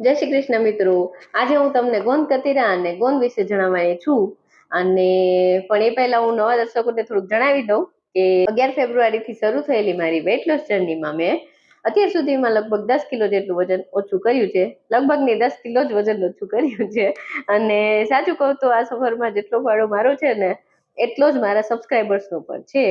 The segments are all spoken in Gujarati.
જય શ્રી કૃષ્ણ મિત્રો. આજે હું તમને ગોંદ કતીરા અને ગોંદ વિશે જણાવવાની છું. અને પણ એ પહેલા હું નવા દર્શકોને થોડુંક જણાવી દઉં કે 11 ફેબ્રુઆરી થી શરૂ થયેલી મારી વેટ લોસ જર્નીમાં મેં અત્યાર સુધીમાં લગભગ 10 કિલો જેટલું વજન ઓછું કર્યું છે. લગભગ ને 10 કિલો જ વજન ઓછું કર્યું છે. અને સાચું કહું તો આ સફરમાં જેટલો ફાળો મારો છે ને એટલો જ મારા સબસ્ક્રાઈબર્સનો પણ છે.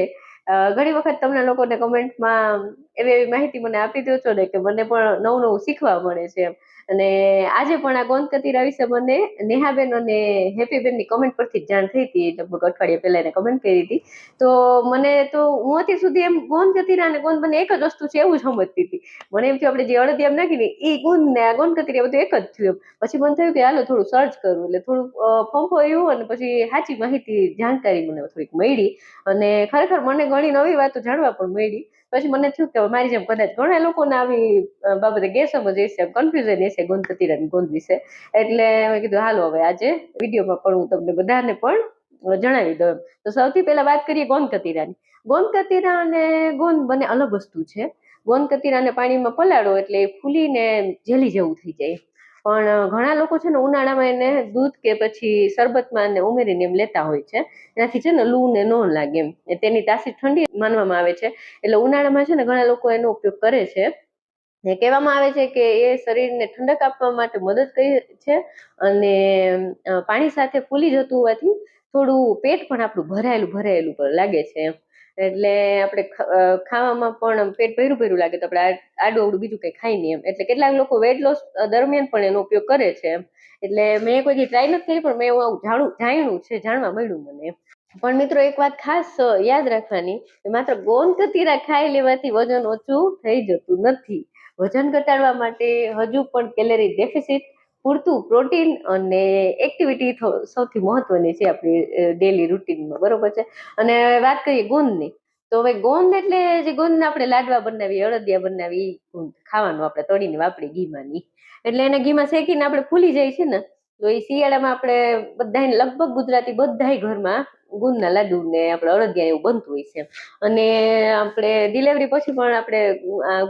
ઘણી વખત તમને લોકોને કમેન્ટમાં એવી માહિતી મને આપી દો છો ને કે મને પણ નવું નવું શીખવા મળે છે. અને આજે પણ આ ગોંદ કતીરા વિશે મને નેહાબેન અને હેપીબેનની કમેન્ટ પરથી જાણ થઈ હતી. લગભગ અઠવાડિયા પહેલા એને કમેન્ટ કરી હતી. તો મને તો હું અત્યાર સુધી એમ ગોંદ કતીરા અને ગોંદ બંને એક જ વસ્તુ છે એવું સમજતી હતી. મને એમ થયું આપણે જે અડદિયામ નાખીને એ ગોંદ ને આ ગોંદ કતીરા બધું એક જ થયું. પછી મને થયું કે હાલો થોડું સર્ચ કરવું, એટલે થોડું ફંફોયું અને પછી સાચી માહિતી જાણકારી મને થોડીક મળી. અને ખરેખર મને ઘણી નવી વાતો જાણવા પણ મળી. પછી મને થયું કે મારી જેમ કદાચ ઘણા લોકોને આવી બાબતે ગેરસમજ હશે, કન્ફ્યુઝન હશે ગોંદ કતીરા ગોંદ વિશે. એટલે મેં કીધું હાલો હવે આજે વિડીયોમાં પણ હું તમને બધાને પણ જણાવી દઉં. તો સૌથી પહેલા વાત કરીએ ગોંદ કતીરાની. ગોંદ કતીરા અને ગોંદ બંને અલગ વસ્તુ છે. ગોંદ કતીરાને પાણીમાં પલાળો એટલે ફૂલીને જેલી જેવું થઈ જાય. પણ ઘણા લોકો છે ને ઉનાળામાં એને દૂધ કે પછી શરબતમાં એને ઉમેરીને એમ લેતા હોય છે. એનાથી છે ને લૂ ને ન લાગે એમ. તેની તાસીર ઠંડી માનવામાં આવે છે. એટલે ઉનાળામાં છે ને ઘણા લોકો એનો ઉપયોગ કરે છે. કહેવામાં આવે છે કે એ શરીરને ઠંડક આપવા માટે મદદ કરે છે. અને પાણી સાથે ફૂલી જતું હોવાથી થોડું પેટ પણ આપણું ભરાયેલું ભરાયેલું પણ લાગે છે એમ. એટલે આપણે ખાવામાં પણ પેટ ભર્યું ભર્યું લાગે તો આપણે આડું અવડું બીજું કંઈ ખાઈ નહીં એમ. એટલે કેટલાક લોકો વેટ લોસ દરમિયાન પણ એનો ઉપયોગ કરે છે એમ. એટલે મેં કોઈ ટ્રાય નથી કરી, પણ મેં એવું આવું જાણ્યું છે, જાણવા મળ્યું મને. પણ મિત્રો એક વાત ખાસ યાદ રાખવાની, માત્ર ગોંદ કતીરા ખાઈ લેવાથી વજન ઓછું થઈ જતું નથી. વજન ઘટાડવા માટે હજુ પણ કેલરી ડેફિસિટ, પૂરતું પ્રોટીન અને એક્ટિવિટી સૌથી મહત્વની છે આપણી ડેલી રૂટીનમાં, બરોબર છે. અને વાત કરીએ ગોંદની, તો હવે ગોંદ એટલે જે ગોંદને આપણે લાડવા બનાવીએ, અડદિયા બનાવી, ખાવાનું આપણે તળીને વાપરી ઘીમાં. એટલે એને ઘીમાં શેકીને આપણે ફૂલી જાય છે ને, તો એ શિયાળામાં આપણે બધા લગભગ ગુજરાતી બધા ઘરમાં ગુંદના લાડુ ને આપણે અડદિયા એવું બનતું હોય છે. અને આપણે ડિલિવરી પછી પણ આપણે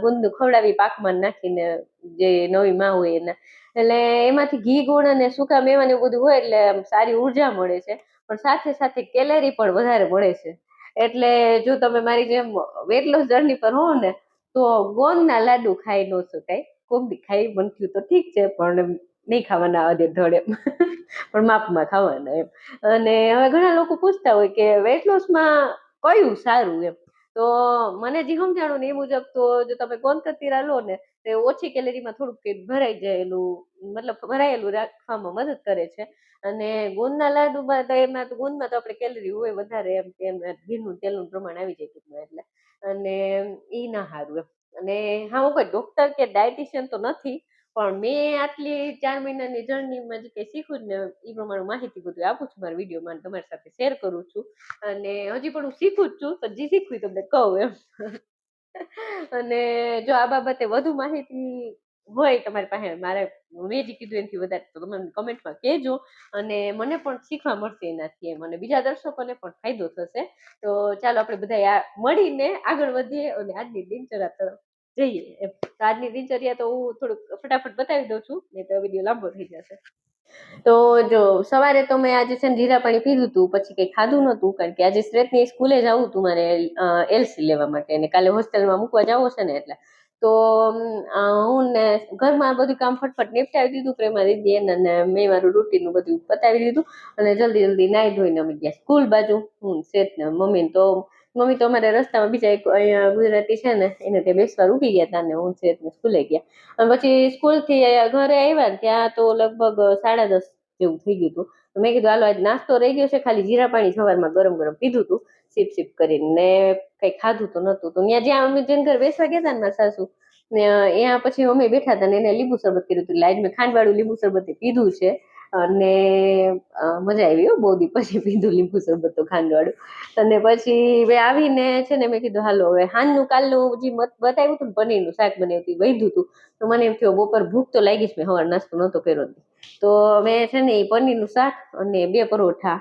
ગુંદ ખવડાવી પાકમાં નાખીને, જે નવી માં હોય એના. એટલે એમાંથી ઘી ગુણ અને સૂકા મેવા એવું બધું હોય એટલે સારી ઉર્જા મળે છે. પણ સાથે સાથે કેલેરી પણ વધારે મળે છે. એટલે જો તમે મારી જેમ વેટ લોસ જર્ની પર હો ને, તો ગોંદના લાડુ ખાઈ ન શકાય. કોક દી ખાઈ બનતું તો ઠીક છે, પણ નહીં ખાવાના અડે ધડે પણ માપમાં ખાવાના એમ. અને હવે ઘણા લોકો પૂછતા હોય કે વેટ લોસમાં કયું સારું એમ. તો મને જે સમજાણું ને એ મુજબ તો જો તમે ગોંદ કતીરા લો ને, તો ઓછી કેલેરીમાં થોડુંક પેટ ભરાઈ જાયેલું, મતલબ ભરાયેલું રાખવામાં મદદ કરે છે. અને ગુંદના લાડુમાં તો એમાં તો ગુંદમાં તો આપણે કેલરી હોય વધારે એમ ઘીનું તેલનું પ્રમાણ આવી જાય ટૂંકમાં. એટલે અને ઈ ના સારું એમ. અને હા, હું કોઈ ડોક્ટર કે ડાયટિશિયન તો નથી, પણ મેં આટલી 4 મહિનાની જર્નીમાં જે કંઈ શીખું ને એ પ્રમાણે માહિતી બધું આપું છું મારા વિડીયોમાં, તમારી સાથે શેર કરું છું. અને હજી પણ હું શીખું જ છું, તો જે શીખવી તમને કહું એમ. અને જો આ બાબતે વધુ માહિતી હોય તમારી પાસે, મેં જે કીધું એનાથી વધારે, તો તમે કમેન્ટમાં કહેજો. અને મને પણ શીખવા મળશે એનાથી એમ, અને બીજા દર્શકોને પણ ફાયદો થશે. તો ચાલો આપણે બધા મળીને આગળ વધીએ અને આજની દિનચર્યા તરફ જઈએ એમ. તો આજની દિનચર્યા તો હું થોડુંક ફટાફટ બતાવી દઉં છું, નહીં તો વિડીયો લાંબો થઈ જશે. તો જો સવારે તો મેં આજે છે ને જીરા પાણી પીધું હતું, પછી કંઈ ખાધું નહોતું, કારણ કે આજે શ્રેતની સ્કૂલે જવું હતું મારે એલસી લેવા માટે, અને કાલે હોસ્ટેલમાં મૂકવા જવું છે ને એટલે. તો હું ને ઘરમાં બધું કામ ફટફટ નિપટાવી દીધું, પ્રેમા દીદી એને, અને મેં મારું રૂટીનનું બધું પતાવી દીધું. અને જલ્દી જલ્દી નાહી ધોઈને અમે ગયા સ્કૂલ બાજુ. હું શ્રેત ને મમ્મી તો અમારે રસ્તામાં બીજા એક અહીંયા ગુજરાતી છે ને એને ત્યાં બેસવા રૂકી ગયા હતા, ને હું શ્રેતને સ્કૂલે ગયા. અને પછી સ્કૂલથી ઘરે આવ્યા ને ત્યાં તો લગભગ 10:30 જેવું થઈ ગયું હતું. તો મેં કીધું હાલો આજ નાસ્તો રહી ગયો છે, ખાલી જીરા પાણી સવારમાં ગરમ ગરમ પીધું હતું સીપ સીપ કરીને, કંઈ ખાધું તો નહોતું. તો ત્યાં જ્યાં અમે જેને ઘર બેસવા ગયા હતા ને મારા સાસુ, ને ત્યાં પછી અમે બેઠા હતા ને એને લીંબુ શરબત કર્યું હતું. એટલે આજ મેં ખાંડવાળું લીંબુ શરબત પીધું છે. અને મજા આવી, બહુ દી પછી પીધું લીંબુ શરબત તો ખાંડવાળું. અને પછી મેં આવીને છે ને મેં કીધું હાલો હવે હાનનું કાલનું જે બતાવ્યું હતું ને પનીરનું શાક બનાવ્યું હતું વધ્યું હતું. તો મને એમ થયું બપોર ભૂખ તો લાગી જ, મેં સવાર નાસ્તો નહોતો કર્યો. તો મેં છે ને એ પનીરનું શાક અને 2 પરોઠા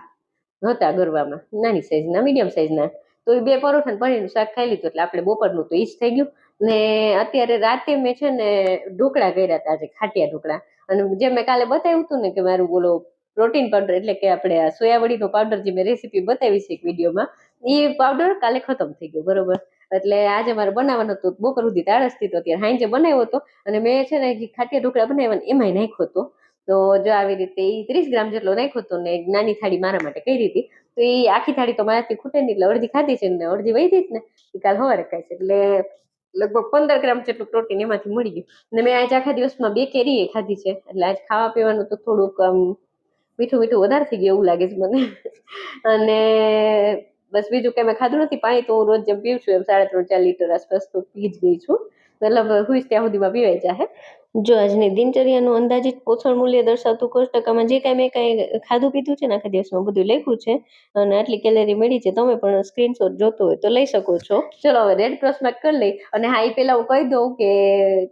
હતા ગરવામાં, નાની સાઈઝના, મીડિયમ સાઈઝના. તો એ 2 પરોઠા ને પનીરનું શાક ખાઈ લીધું. એટલે આપણે બપોરનું તો ઈ જ થઈ ગયું. ને અત્યારે રાતે મેં છે ને ઢોકળા કર્યા હતા, આજે ખાટિયા ઢોકળા. અને જે મેં કાલે બતાવ્યું હતું ને કે મારું બોલો પ્રોટીન પાવડર એટલે કે આપણે આ સોયાવડીનો પાવડર જે મેં રેસીપી બતાવી છે એક વિડીયોમાં, એ પાવડર કાલે ખતમ થઈ ગયો, બરોબર. એટલે આજે મારે બનાવવાનો હતો, બપોર સુધી આળસ થી તો અત્યારે હાંજે બનાવ્યો હતો. અને મેં છે ને જે ખાટિયા ઢોકળા બનાવ્યા ને એમાંય નાખ્યો હતો. તો જો આવી રીતે એ 30 ગ્રામ જેટલો નાખ્યો હતો ને એક નાની થાળી મારા માટે કરી હતી. તો એ આખી થાળી તો મારાથી ખૂટે નહીં, એટલે અડધી ખાધી છે ને અડધી વહી હતી ને એ કાલ સવારે ખાય છે. એટલે લગભગ 15 ગ્રામ જેટલું પ્રોટીન એમાંથી મળી ગયું. ને મેં આજ આખા દિવસમાં 2 કેરી ખાધી છે, એટલે આજ ખાવા પીવાનું તો થોડુંક મીઠું મીઠું વધારે થઈ ગયું એવું લાગે છે મને. અને બસ બીજું કઈ મેં ખાધું નથી. પાણી તો હું રોજ જેમ પીવું છું એમ 3.5-4 લીટર આસપાસ તો પી જ ગઈ છું. મતલબ હુઈશ ત્યાં સુધીમાં પીવાઈ જાય. જો આજની દિનચર્યાનું અંદાજિત પોષણ મૂલ્ય દર્શાવતું કોષ્ટકમાં જે કાંઈ મેં કાંઈ ખાધું પીધું છે ને આખા દિવસમાં બધું લખ્યું છે. અને આટલી કેલેરી મળી છે. તમે પણ સ્ક્રીનશોટ જોતો હોય તો લઈ શકો છો. ચલો હવે રેડ ક્રોસ માર્ક કરી લઈ. અને હા, એ પેલા હું કહી દઉં કે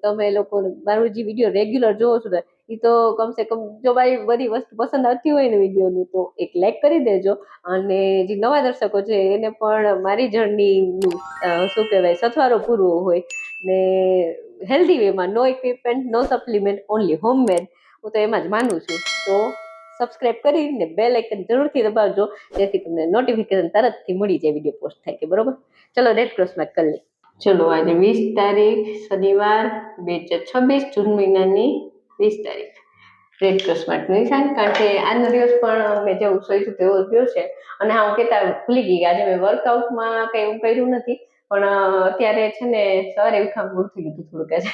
તમે લોકો મારું જે વિડીયો રેગ્યુલર જોવો છો એ તો કમસે કમ જો મારી બધી વસ્તુ પસંદ આવતી હોય ને વિડીયોની તો એક લાઈક કરી દેજો. અને જે નવા દર્શકો છે એને પણ મારી જર્નીનું શું કહેવાય સથવારો પૂરવો હોય ને હેલ્ધી વેમાં, નો ઇક્વિપમેન્ટ, નો સપ્લિમેન્ટ, ઓનલી હોમમેડ, હું તો એમાં જ માનું છું. તો સબસ્ક્રાઇબ કરીને બેલ આઇકન જરૂરથી દબાવજો, જેથી તમને નોટિફિકેશન તરતથી મળી જાય વિડીયો પોસ્ટ થાય કે, બરોબર. ચલો રેડ ક્રોસ માર્ક કરી લઈએ. ચલો આજે 20 તારીખ શનિવાર 2026 જૂન મહિનાની 20 તારીખ રેડ ક્રોસ માર્કનું નિશાન. કારણ કે આજનો દિવસ પણ મેં જેવું સોચ્યું તેવો ગયો છે. અને હા, હું કહેતા ભૂલી ગઈ કે આજે મેં વર્કઆઉટમાં કંઈ એવું કર્યું નથી. પણ અત્યારે છે ને સવારે ઉઠવા મોડું થઈ ગયું થોડુંક આજે.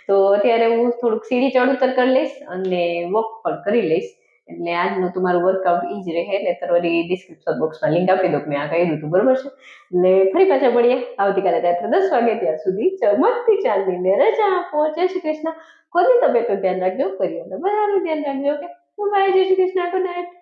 તો અત્યારે હું થોડુંક સીડી ચડ ઉતર કરી લઈશ અને વોક પણ કરી લઈશ. એટલે આજનું તમારું વર્કઆઉટ ઈ જ રહે. ને તમારી ડિસ્ક્રિપ્શન બોક્સમાં લિંક આપી દો કે મેં આ કર્યું હતું, બરોબર છે. એટલે ફરી પાછા મળીએ આવતીકાલે રાત્રે 10 વાગે. ત્યાં સુધી ચમકતી ચાંદીને રજા આપો. જય શ્રી કૃષ્ણ. ખુદની તબિયતનું ધ્યાન રાખજો, પરિવારનું બધાનું ધ્યાન રાખજો. Okay, bye. જય શ્રી કૃષ્ણ. Good night.